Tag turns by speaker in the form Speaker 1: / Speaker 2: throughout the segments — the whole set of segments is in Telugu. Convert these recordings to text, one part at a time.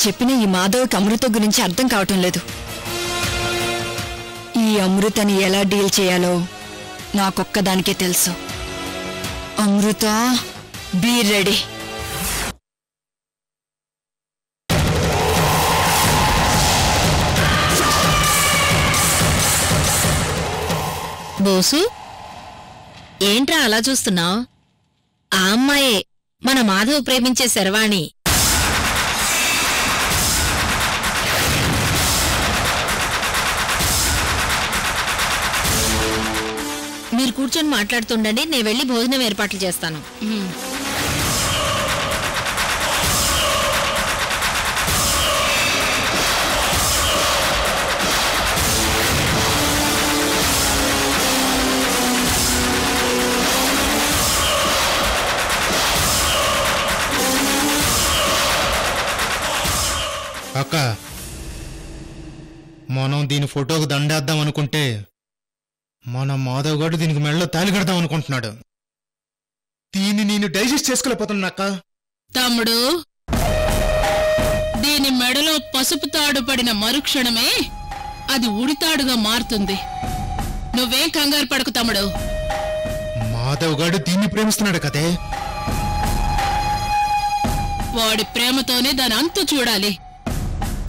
Speaker 1: చెప్పిన ఈ మాధవ్కి అమృత గురించి అర్థం కావటం లేదు. ఈ అమృతని ఎలా డీల్ చేయాలో నాకొక్కదానికే తెలుసు. అమృత, బీ రెడీ.
Speaker 2: బోసు, ఏంట్రా అలా చూస్తున్నావు? ఆ అమ్మాయే మన మాధవ్ ప్రేమించే శర్వాణి. మీరు కూర్చొని మాట్లాడుతుండండి, నేను వెళ్ళి భోజనం ఏర్పాట్లు చేస్తాను.
Speaker 3: అక్క, మనం దీని ఫోటోకు దండేద్దాం అనుకుంటే మన మాధవ్ గారు దీనికి మెడలో తాళి కడదాం అనుకుంటున్నాడు. దీన్ని నేను డైజెస్ట్ చేసుకోలేకపోతున్నా అక్క.
Speaker 4: తమ్ముడు, దీని మెడలో పసుపు తాడు పడిన మరుక్షణమే అది ఉడితాడుగా మారుతుంది. నువ్వేం కంగారు పడకు తమ్ముడు.
Speaker 3: మాధవ్ గారు దీన్ని ప్రేమిస్తున్నాడు కదే.
Speaker 4: వాడి ప్రేమతోనే దాని అంతు చూడాలి.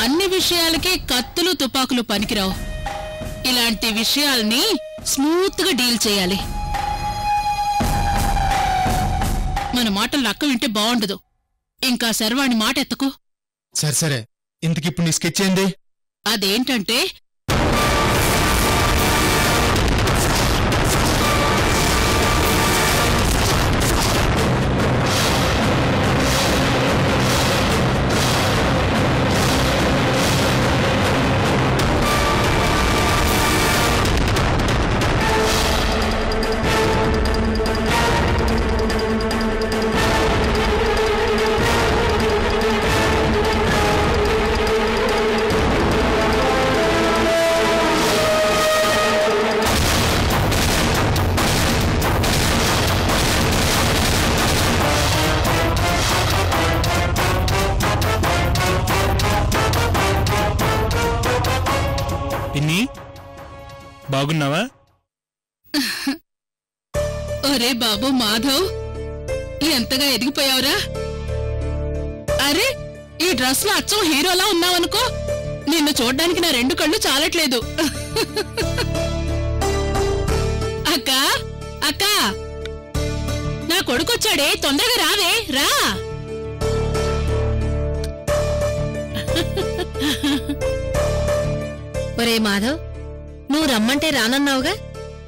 Speaker 4: అన్ని విషయాలకి కత్తులు తుపాకులు పనికిరావు. ఇలాంటి విషయాల్ని స్మూత్ గా డీల్ చేయాలి. మన మాటలు లక్క వింటే బాగుండదు. ఇంకా శర్వాణి మాట ఎత్తకు.
Speaker 3: సరే సరే, ఇంతకిప్పుడు నీ స్కెచ్ ఏంది?
Speaker 4: అదేంటంటే,
Speaker 5: పిన్ని, బాగున్నావా?
Speaker 4: ఒరే బాబు మాధవ్, ఎంతగా ఎదిగిపోయావురా. అరే, ఈ డ్రెస్ లో అచ్చం హీరోలా ఉన్నావనుకో. నిన్ను చూడ్డానికి నా రెండు కళ్ళు చాలట్లేదు. అక్క అక్క, నా కొడుకొచ్చాడే, తొందరగా రావే, రా.
Speaker 2: ఒరే మాధవ్, నువ్వు రమ్మంటే రానన్నావుగా.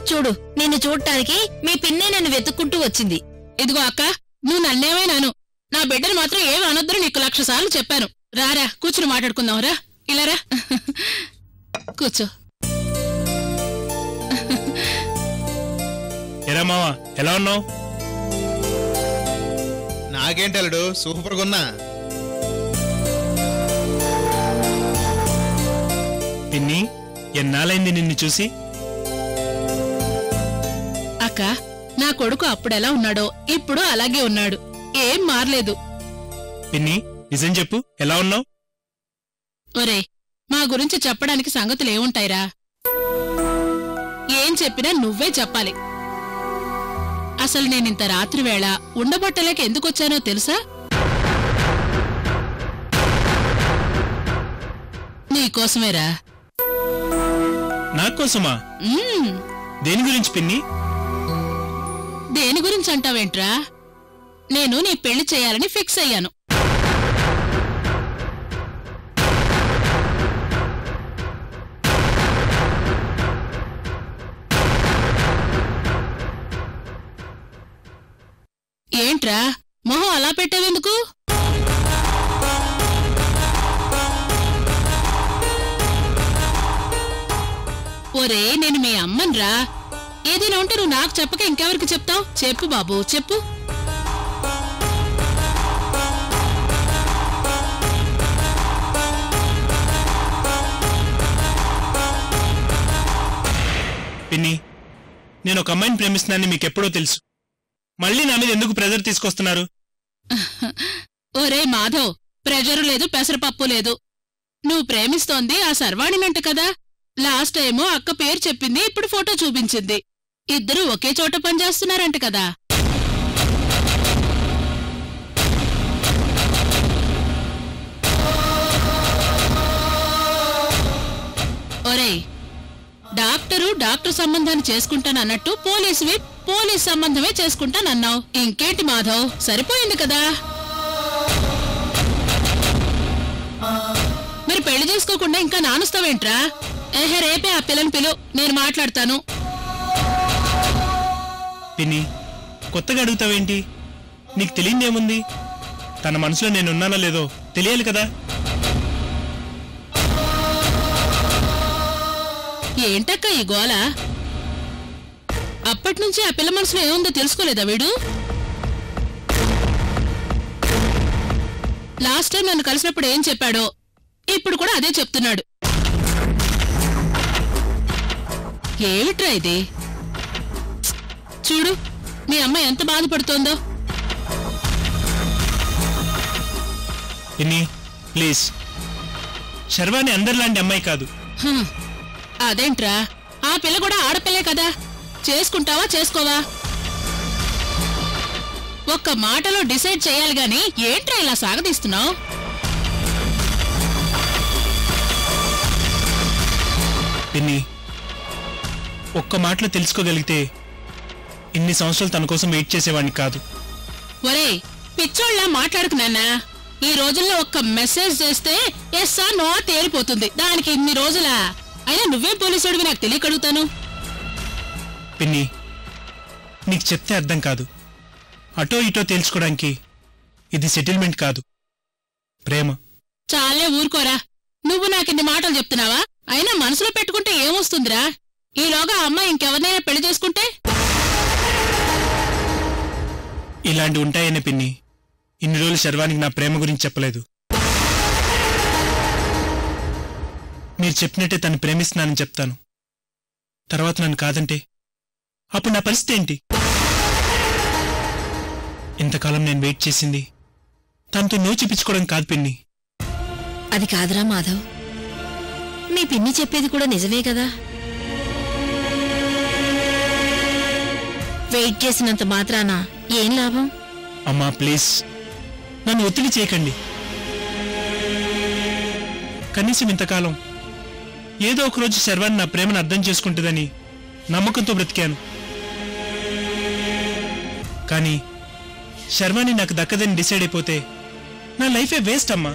Speaker 2: చూడు, నిన్ను చూడటానికి మీ పిన్నే నన్ను వెతుక్కుంటూ వచ్చింది.
Speaker 4: ఇదిగో అక్క, నువ్వు నన్నేమైనాను, నా బిడ్డను మాత్రం ఏమి అనొద్దని నీకు 1,00,000 సార్లు చెప్పాను. రారా, కూర్చుని మాట్లాడుకుందాం. రా, ఇలా రా, కూర్చో.
Speaker 5: ఎరా మావా, ఎలా ఉన్నావు?
Speaker 3: నాకేంటలుడు, సూపర్గా ఉన్నా.
Speaker 5: పిన్ని, ఎన్నాళ్ళైంది నిన్ను చూసి?
Speaker 4: అక్క, నా కొడుకు అప్పుడెలా ఉన్నాడో ఇప్పుడు అలాగే ఉన్నాడు. ఏం మారలేదు.
Speaker 5: పిన్ని, నిజం చెప్పు, ఎలా ఉన్నావు?
Speaker 4: ఒరే, మా గురించి చెప్పడానికి సంగతులేముంటాయిరా? ఏం చెప్పినా నువ్వే చెప్పాలి. అసలు నేనింత రాత్రివేళ ఉండబట్టలేక ఎందుకొచ్చానో తెలుసా? నీకోసమేరా.
Speaker 5: నాకోసమా? దేని గురించి పిన్ని?
Speaker 4: దేని గురించి అంటావేంట్రా? నేను నీ పెళ్లి చేయాలని ఫిక్స్ అయ్యాను. ఏంట్రా మొహం అలా పెట్టావెందుకు? ఒరే, నేను మీ అమ్మన్రా. ఏదైనా ఉంటే నువ్వు నాకు చెప్పక ఇంకెవరికి చెప్తావు? చెప్పు బాబు, చెప్పు.
Speaker 5: పిన్ని, నేను ఒక అమ్మాయిని ప్రేమిస్తున్నానని మీకెప్పుడో తెలుసు. మళ్ళీ నా మీద ఎందుకు ప్రెజర్ తీసుకొస్తున్నారు?
Speaker 4: ఒరే మాధవ్, ప్రెజరు లేదు, పెసరపప్పు లేదు. నువ్వు ప్రేమిస్తోంది ఆ సర్వాణినంట కదా. లాస్ట్ టైము అక్క పేరు చెప్పింది, ఇప్పుడు ఫోటో చూపించింది. ఇద్దరూ ఒకే చోట పనిచేస్తున్నారంట కదా. ఒరేయ్, డాక్టర్ సంబంధాన్ని చేసుకుంటానన్నట్టు పోలీసువి పోలీస్ సంబంధమే చేసుకుంటానన్నావు. ఇంకేంటి మాధవ్, సరిపోయింది కదా. మరి పెళ్లి చేసుకోకుండా ఇంకా నానుస్తావేంట్రా? రేపే ఆ పిల్లని పిలు, నేను మాట్లాడతాను.
Speaker 5: పిన్ని, కొత్తగా అడుగుతావేంటి? నీకు తెలియదేముంది? తన మనసులో నేనున్నానో లేదో తెలియాలి కదా.
Speaker 4: ఏంటక్క ఈ గోల? అప్పటినుంచి ఆ పిల్ల మనసులో ఏముందో తెలుసుకోలేదా వీడు? లాస్ట్ టైం నన్ను కలిసినప్పుడు ఏం చెప్పాడో ఇప్పుడు కూడా అదే చెప్తున్నాడు. ఏమిట్రా ఇది? చూడు మీ అమ్మ ఎంత బాధపడుతోందో.
Speaker 5: పిన్ని ప్లీజ్, శర్వాణి అందరిలాంటి అమ్మాయి కాదు.
Speaker 4: అదేంట్రా, ఆ పిల్ల కూడా ఆడపిల్లే కదా. చేసుకుంటావా చేసుకోవా? ఒక్క మాటలో డిసైడ్ చేయాలి గాని ఏంట్రా ఇలా సాగదీస్తున్నావు?
Speaker 5: పిన్ని, ఒక్క మాటలో తెలుసుకోగలిగితే ఇన్ని సంవత్సరాలు తన కోసం వెయిట్ చేసేవాడిని కాదు.
Speaker 4: ఒరే పిచ్చోళ్ళ మాట్లాడుకు నాన్నా. ఈ రోజుల్లో ఒక్క మెసేజ్ చేస్తే ఎస్ ఆ నో తేలిపోతుంది. దానికి ఇన్ని రోజులా? అయినా నువ్వేం పోలీసుడివి నాకు తెలియకడుగుతాను.
Speaker 5: పిన్ని, నీకు చెప్తే అర్థం కాదు. అటో ఇటో తేల్చుకోవడానికి ఇది సెటిల్మెంట్ కాదు, ప్రేమ.
Speaker 4: చాలే ఊరుకోరా. నువ్వు నాకిన్ని మాటలు చెప్తున్నావా? అయినా మనసులో పెట్టుకుంటే ఏమొస్తుందిరా? ఈలోగా అమ్మ ఇంకెవరినైనా పెళ్లి చేసుకుంటే?
Speaker 5: ఇలాంటి ఉంటాయనే పిన్ని ఇన్ని రోజులు శర్వానికి నా ప్రేమ గురించి చెప్పలేదు. మీరు చెప్పినట్టే తను ప్రేమిస్తున్నానని చెప్తాను. తర్వాత నన్ను కాదంటే అప్పుడు నా పరిస్థితి ఏంటి? ఇంతకాలం నేను వెయిట్ చేసింది తనతో నో చెప్పించుకోవడం కాదు పిన్ని.
Speaker 2: అది కాదురా మాధవ్, మీ పిన్ని చెప్పేది కూడా నిజమే కదా. వెయిట్ చేసినంత మాత్రాన ఏం లాభం?
Speaker 5: అమ్మా ప్లీజ్, నన్ను ఒత్తిడి చేయకండి. కనీసం ఇంతకాలం ఏదో ఒకరోజు శర్వాణి నా ప్రేమను అర్థం చేసుకుంటుందని నమ్మకంతో బ్రతికాను. కానీ శర్వాణి నాకు దక్కదని డిసైడ్ అయిపోతే నా లైఫే వేస్ట్ అమ్మా.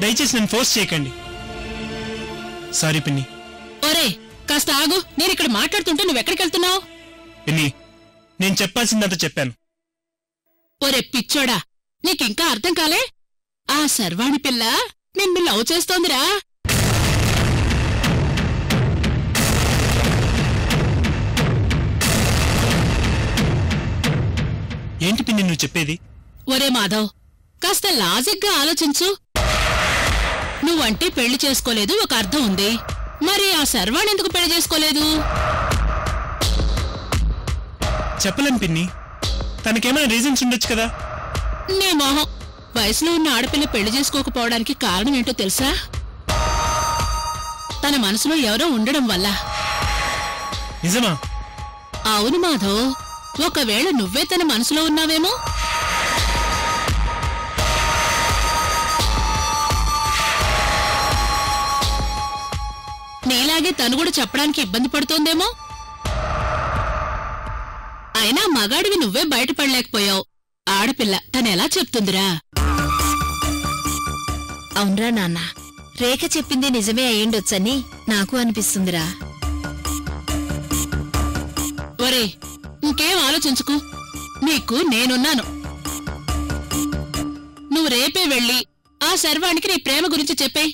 Speaker 5: దయచేసి నన్ను ఫోర్స్ చేయకండి. సారీ పిన్ని.
Speaker 4: ఒరే కాస్త ఆగు, నేను ఇక్కడ మాట్లాడుతుంటే నువ్వెక్కడికి వెళ్తున్నావు?
Speaker 5: పిన్ని, నేను చెప్పాల్సిందంతా చెప్పాను.
Speaker 4: ఒరే పిచ్చోడా, నీకింకా అర్థం కాలే? ఆ శర్వాణి పిల్ల నిన్ను లవ్ చేస్తోందిరా.
Speaker 5: ఏంటి పిన్ని నువ్వు చెప్పేది?
Speaker 4: ఒరే మాధవ్, కాస్త లాజిక్గా ఆలోచించు. నువ్వంటే పెళ్లి చేసుకోలేదు, ఒక అర్థం ఉంది. మరి ఆ శర్వాణి ఎందుకు పెళ్లి చేసుకోలేదు?
Speaker 5: చెప్పలేను పిన్ని, తనకేమైనా రీజన్స్ ఉండొచ్చు కదా.
Speaker 4: నీ మొహం, వయసులో ఉన్న ఆడపిల్ల పెళ్లి చేసుకోకపోవడానికి కారణం ఏంటో తెలుసా? తన మనసులో ఎవరో ఉండడం వల్ల.
Speaker 5: నిజమా?
Speaker 4: అవును మాధవ్, ఒకవేళ నువ్వే తన మనసులో ఉన్నావేమో. నీలాగే తను కూడా చెప్పడానికి ఇబ్బంది పడుతోందేమో. అయినా మగాడివి నువ్వే బయటపడలేకపోయావు. ఆడపిల్ల తనెలా చెప్తుందిరా?
Speaker 2: అవునరా నాన్న, రేఖ చెప్పింది నిజమే అయ్యిండొచ్చని నాకు అనిపిస్తుందిరా.
Speaker 4: ఒరే ఇంకేం ఆలోచించుకు, నీకు నేనున్నాను. నువ్వు రేపే వెళ్ళి ఆ శర్వానికి నీ ప్రేమ గురించి చెప్పే.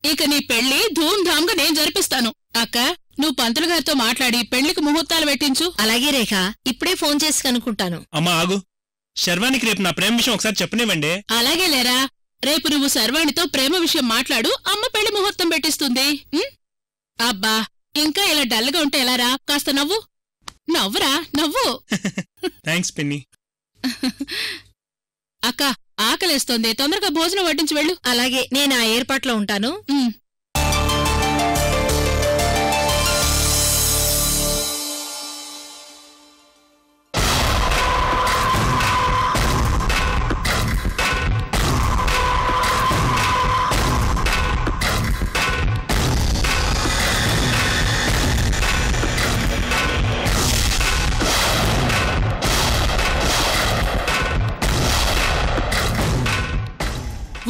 Speaker 4: ఇక నీ పెళ్లి ధూమ్ధామ్గా నేను జరిపిస్తాను. అక్క, నువ్వు పంతులు గారితో మాట్లాడి పెళ్లికి ముహూర్తాలు పెట్టించు.
Speaker 2: అలాగే రేఖ, ఇప్పుడే ఫోన్ చేసి కనుక్కుంటాను.
Speaker 5: అమ్మా ఆగు, శర్వానికి రేపు నా ప్రేమ విషయం ఒకసారి చెప్పనివ్వండి.
Speaker 4: అలాగే లేరా, రేపు నువ్వు శర్వాణితో ప్రేమ విషయం మాట్లాడు, అమ్మ పెళ్లి ముహూర్తం పెట్టిస్తుంది. అబ్బా, ఇంకా ఇలా డల్గా ఉంటే ఎలారా? కాస్త నవ్వు, నవ్వురా, నవ్వు.
Speaker 5: థ్యాంక్స్ పిన్ని.
Speaker 4: అక్క ఆకలేస్తోంది, తొందరగా భోజనం వడ్డించి వెళ్ళు.
Speaker 2: అలాగే, నేను ఆ ఏర్పాట్లో ఉంటాను.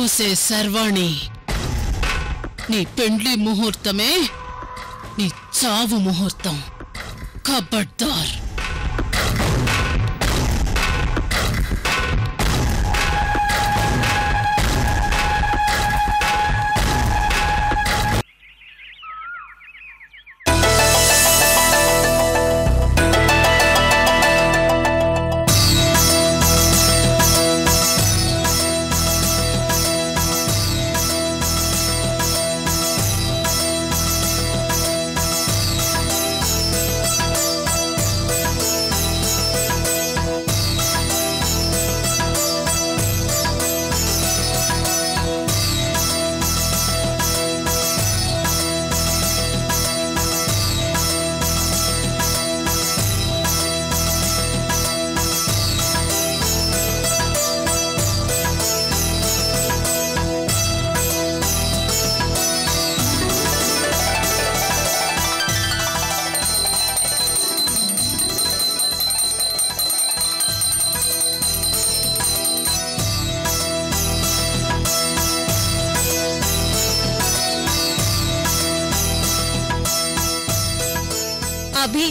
Speaker 4: ఒసే సర్వాణి, నీ పెండ్లి ముహూర్తమే నీ చావు ముహూర్తం. ఖబర్దార్.
Speaker 1: అభి,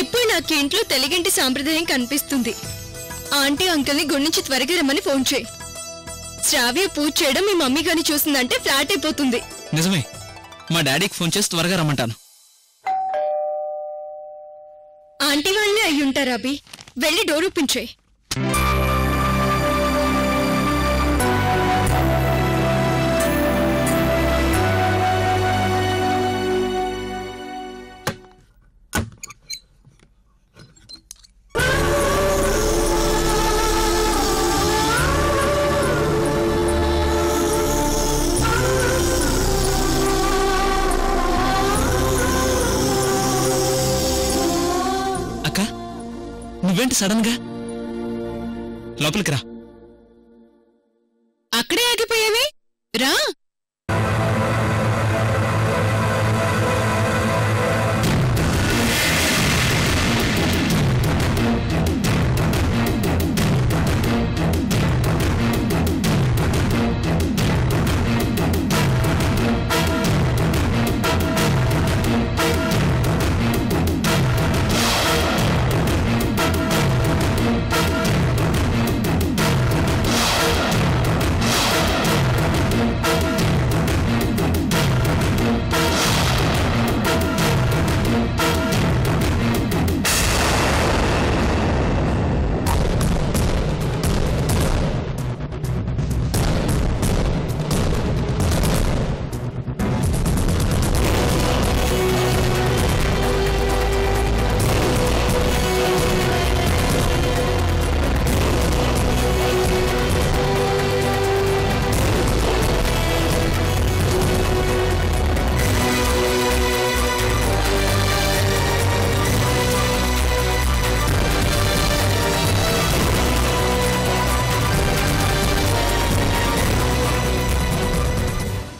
Speaker 1: ఇప్పుడు నాకు ఇంట్లో తెలుగింటి సాంప్రదాయం కనిపిస్తుంది. ఆంటీ అంకుల్ని గుడి నుంచి త్వరగా రమ్మని ఫోన్ చేయి. శ్రావ్య పూజ చేయడం మీ మమ్మీ గాని చూసిందంటే ఫ్లాట్ అయిపోతుంది.
Speaker 6: నిజమే, మా డాడీకి ఫోన్ చేసి త్వరగా రమ్మంటాను.
Speaker 1: ఆంటీ వాళ్ళే అయ్యుంటారు అభి, వెళ్ళి డోర్ ఓపెన్ చేయి.
Speaker 6: నువ్వేంటి సడన్ గా లోపలికి రా.
Speaker 4: అక్కడే ఆగిపోయావే, రా.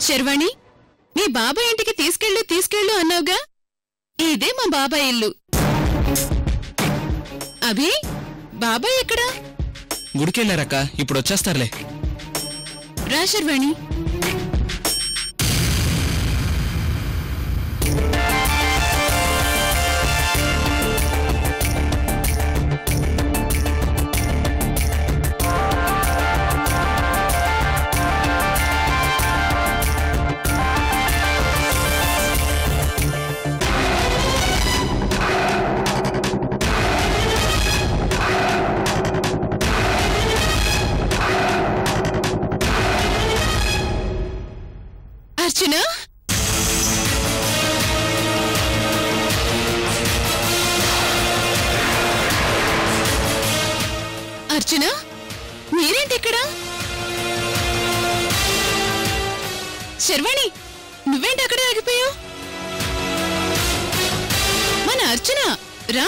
Speaker 4: శర్వాణి, మీ బాబాయ్ ఇంటికి తీసుకెళ్ళు అన్నావుగా. ఇదే మా బాబాయ్ ఇల్లు. అభి, బాబాయ్ ఎక్కడా?
Speaker 6: గుడికెళ్ళారక్క, ఇప్పుడు వచ్చేస్తారులే.
Speaker 4: రా శర్వాణి. అర్చన, అర్చన, మీరేంటి ఇక్కడ? శర్వాణి, నువ్వేంటి అక్కడే ఆగిపోయావు? మన అర్చన రా.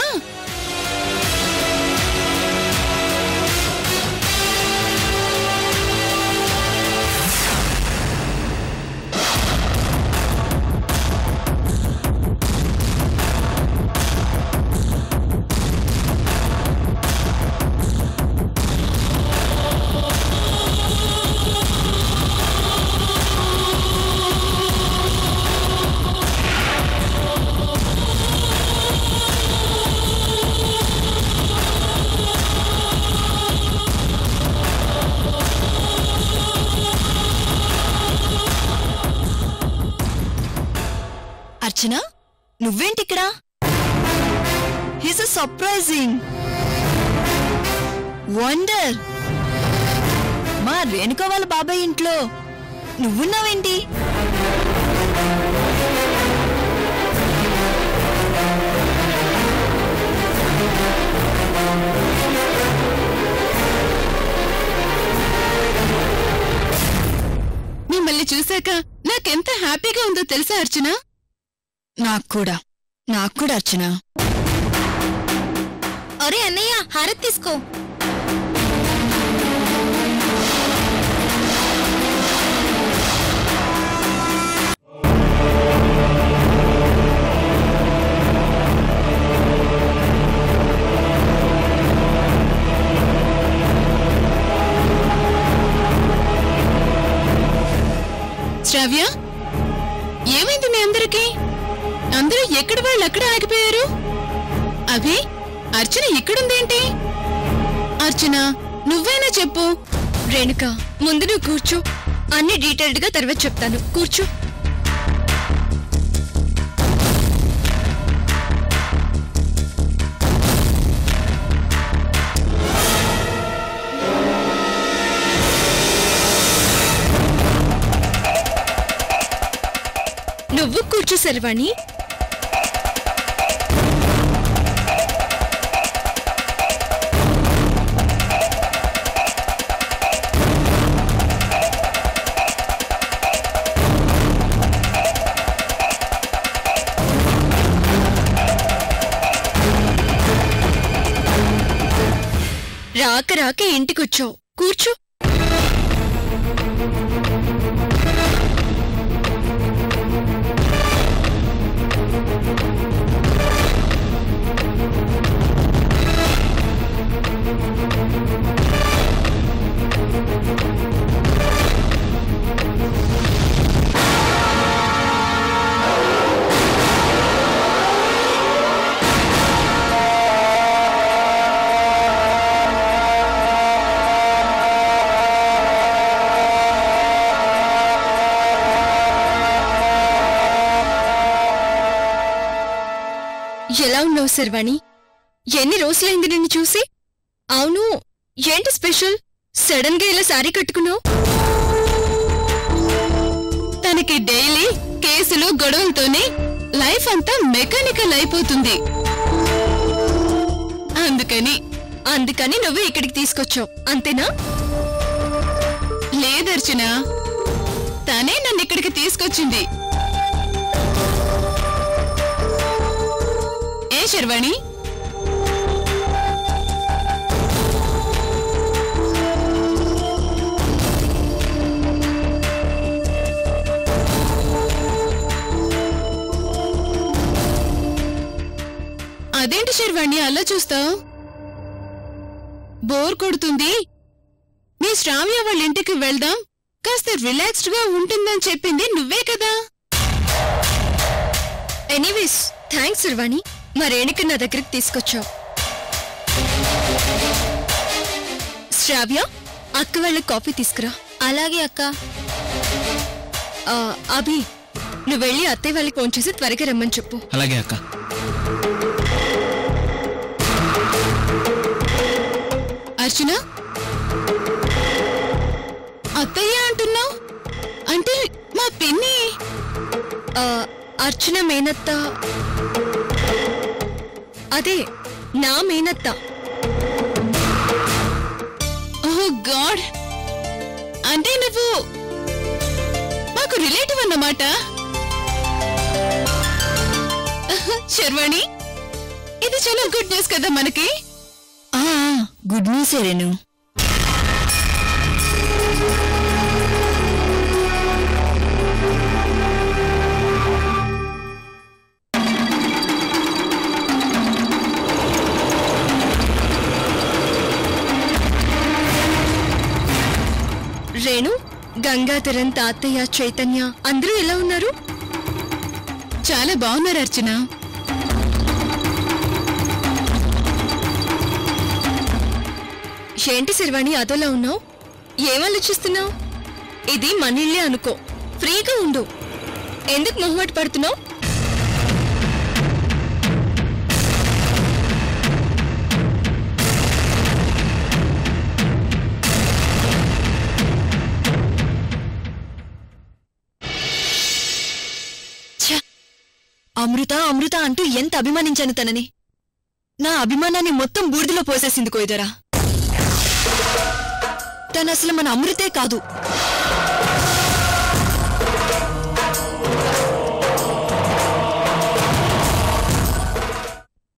Speaker 1: అర్చన, నువ్వేంటిక్కడ? His surprising wonder. మా రేణుక వాళ్ళ బాబాయ్ ఇంట్లో నువ్వున్నావేంటి?
Speaker 4: మిమ్మల్ని చూశాక నాకెంత హ్యాపీగా ఉందో తెలుసా అర్చన?
Speaker 1: నాకు కూడా అర్చన. అరే అన్నయ్య, హారతి తీసుకో.
Speaker 4: శ్రావ్య, ఏమైంది మీ అందరికీ? అందరూ ఎక్కడ వాళ్ళు అక్కడ ఆగిపోయారు. అభి, అర్చన ఇక్కడుందేంటి? అర్చన, నువ్వేనా చెప్పు.
Speaker 1: రేణుక, ముందు నువ్వు కూర్చో. అన్ని డీటెయిల్డ్ గా తర్వాత చెప్తాను. కూర్చో. నువ్వు కూర్చో శర్వాణి. రాక రాక ఇంటికొచ్చావు, కూర్చో. ఎలా ఉన్నావు శర్వాణి? ఎన్ని రోజులైంది నిన్ను చూసి? అవును, ఏంటి స్పెషల్? సడన్ గా ఇలా శారీ కట్టుకున్నావు?
Speaker 4: తనకి డైలీ కేసులు గొడవలతోనే లైఫ్ అంతా మెకానికల్ అయిపోతుంది.
Speaker 1: అందుకని నువ్వు ఇక్కడికి తీసుకొచ్చావు, అంతేనా?
Speaker 4: లేదర్చన, తనే నన్ను ఇక్కడికి తీసుకొచ్చింది. ఏ శర్వాణి, అదేంటి శర్వాణి అలా చూస్తావు? బోర్ కొడుతుంది. మీ శ్రావ్య వాళ్ళ ఇంటికి వెళ్దాం, కాస్త రిలాక్స్డ్ గా ఉంటుందని చెప్పింది నువ్వే కదా.
Speaker 1: ఎనీవేస్ థ్యాంక్స్ శర్వాణి, మరేణిక నా దగ్గరికి తీసుకొచ్చావు. శ్రావ్య, అక్క వాళ్ళ కాఫీ తీసుకురా. అలాగే అక్క. అభి, నువ్వు వెళ్ళి అత్తయ్య వాళ్ళకి ఫోన్ చేసి త్వరగా రమ్మని చెప్పు.
Speaker 6: అలాగే అక్క.
Speaker 4: అర్చన, అత్తయ్య అంటున్నావు అంటే మా పిన్ని?
Speaker 1: అర్చన మేనత్త, అదే నా మేనత్త.
Speaker 4: ఓహ్ గాడ్, అంటే నువ్వు మాకు రిలేటివ్ అన్నమాట. శర్వాణి, ఇది చాలా గుడ్ న్యూస్ కదా మనకి.
Speaker 1: Good news Renu. రేణు, గంగాధరన్, తాతయ్య, చైతన్య అందరూ ఎలా ఉన్నారు?
Speaker 4: చాలా బాగున్నారు అర్చన.
Speaker 1: ఏంటి శర్వాణి అదోలా ఉన్నావు? ఏం ఆలోచిస్తున్నావు? ఇది మనిళ్ళే అనుకో, ఫ్రీగా ఉండు. ఎందుకు మొహమాట పడుతున్నావు? అమృత అమృత అంటూ ఎంత అభిమానించాను తనని. నా అభిమానాన్ని మొత్తం బూడిదలో పోసేసింది కోయిదరా. తను అసలు మన అమృతే కాదు.